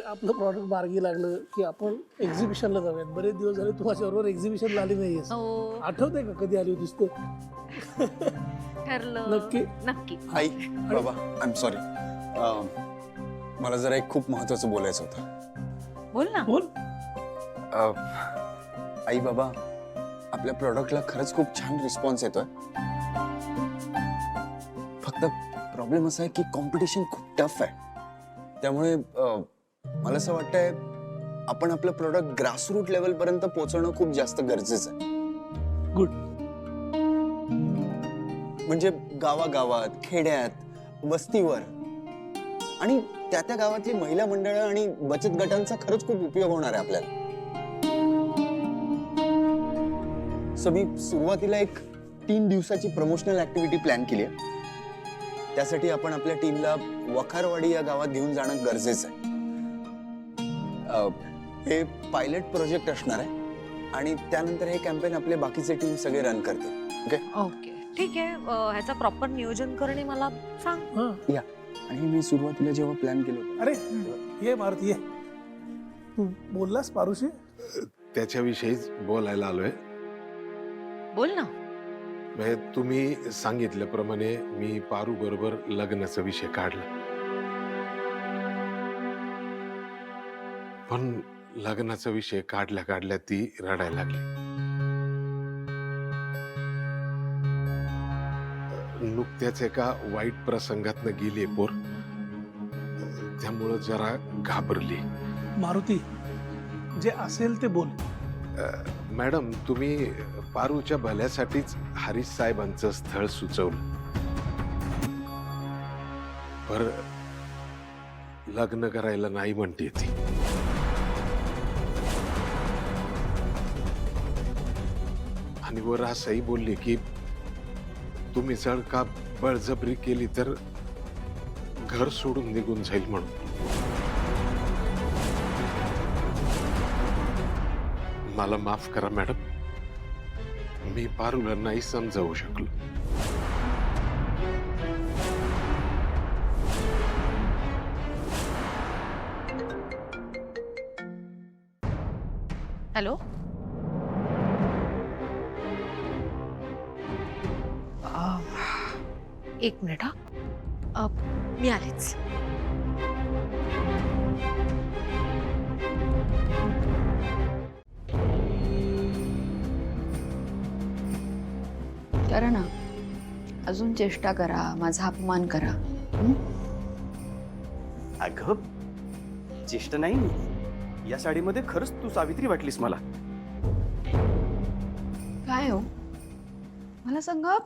आपलं प्रॉडक्ट मार्गी लागलं की आपण एक्झिबिशनला जाऊयात. बरेच दिवस झाले तू माझ्याबरोबर एक्झिबिशनला आली नाहीयेस. हो आठवतंय का कधी आली होतीस ते? ठरलं. नक्की? नक्की. आई बाबा आय एम सॉरी, मला जरा एक खूप महत्वाचं बोलायचं होतं. बोल ना. बोल. आई बाबा, आपल्या प्रोडक्टला खरंच खूप छान रिस्पॉन्स येतोय. फक्त प्रॉब्लेम असा आहे की कॉम्पिटिशन खूप टफ आहे. त्यामुळे मला असं वाटतंय आपण आपलं प्रोडक्ट ग्रासरूट लेवल पर्यंत पोहोचवणं खूप जास्त गरजेचं आहे. गुड. म्हणजे गावागावात, खेड्यात, वस्तीवर आणि त्या गावातली महिला मंडळं आणि बचत गटांचा खरंच खूप उपयोग होणार आहे आपल्याला. सो मी सुरुवातीला एक 3 दिवसाची प्रमोशनल ऍक्टिव्हिटी प्लॅन केली आहे. त्यासाठी आपण आपल्या टीमला वखारवाडी या गावात घेऊन जाणं गरजेचं आहे. हे पायलट प्रोजेक्ट असणार आहे आणि त्यानंतर हे कॅम्पेन आपले बाकीचे टीम सगळे रन करतील. ओके ओके ठीक आहे. ह्याचं प्रॉपर नियोजन करणे मला सांग. हां. या. आणि मी सुरुवातीला जेव्हा प्लॅन केलं होतं, अरे ये मारुती ये. तू बोललास पारुशी? त्याच्याविषयीच बोलायला आलोय. बोल ना. म्हणजे तुम्ही सांगितल्याप्रमाणे मी पारू बरोबर लग्नाचा विषय काढला, पण लग्नाचा विषय काढल्या काढल्या ती रडायला लागली. नुकत्याच एका वाईट प्रसंगातनं गेली पोर, त्यामुळं जरा घाबरली. मारुती, जे असेल ते बोल. मॅडम, तुम्ही पारूच्या भल्यासाठीच हरीश साहेबांचं स्थळ सुचवलं, पर लग्न करायला नाही म्हणते ती. आणि वर असंही बोलले की तुम्ही जर का बळजबरी केली तर घर सोडून निघून जाईल म्हणून. मला माफ करा मॅडम, मी पारूला नाही समजावू शकलो. हॅलो. एक मिनिट हा. मी आलेच. करा ना, अजून चेष्टा करा, माझा अपमान करा. हं? अगं ज्येष्ठ नाही मी. या साडीमध्ये खरंच तू सावित्री वाटलीस मला. काय हो, मला सांगा,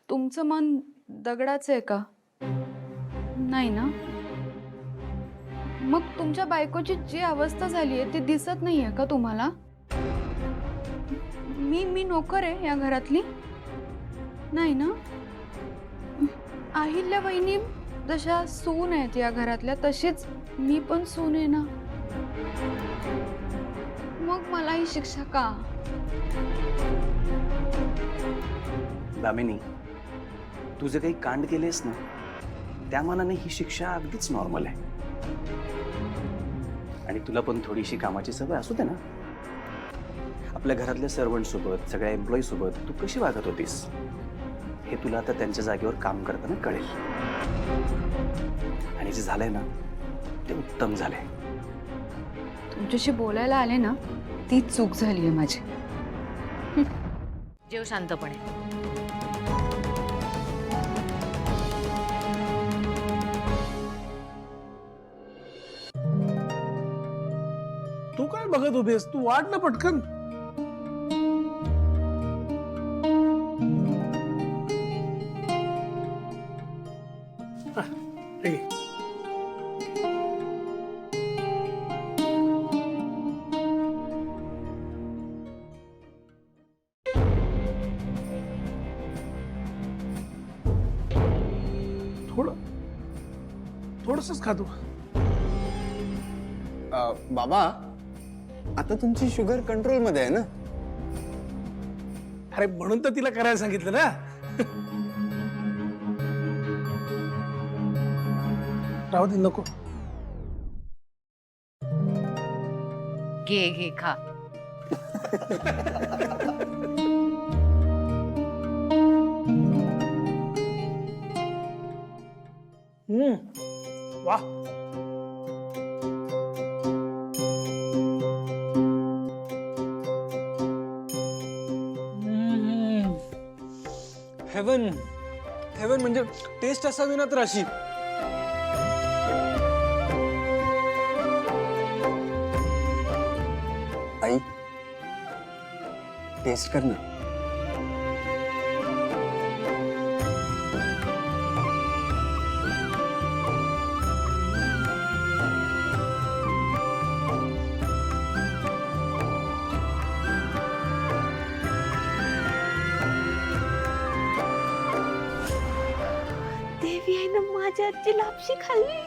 तुमचं मन दगडाचं आहे का? नाही ना? मग तुमच्या बायकोची जी अवस्था झाली आहे ती दिसत नाहीये का तुम्हाला? मी नोकर आहे या घरातली? नाही ना? अहिल्या वहिनी जशा सून आहेत या घरातल्या, तशीच मी पण सून आहे ना. मग मला ही शिक्षा का? दामिनी, तू जे काही कांड केलेस ना, त्या मानाने ही शिक्षा अगदीच नॉर्मल आहे. आणि तुला पण थोडीशी कामाची सवय असू दे ना. आपल्या घरातल्या सर्वंट सोबत, सगळ्या एम्प्लॉई सोबत तू कशी वागत होतीस हे तुला आता त्यांच्या जागेवर काम करताना कळेल. आणि जे झालंय ना ते उत्तम झालंय. तुमच्याशी बोलायला आले ना, तीच चूक झाली आहे माझी. जेव शांतपणे. तू काय बघत उभेस? तू वाट ना पटकन. ठीक आहे. थोडंसंच खातो. बाबा, आता तुमची शुगर कंट्रोल मध्ये आहे ना? अरे म्हणून तर तिला करायला सांगितलं ना. राहू दे, नको. घे घे खा. वा. हेवन हेवन म्हणजे टेस्ट असावी ना तर अशी. आई टेस्ट कर ना. देवी आहे ना माझ्या आजची लापशी खाल्ली.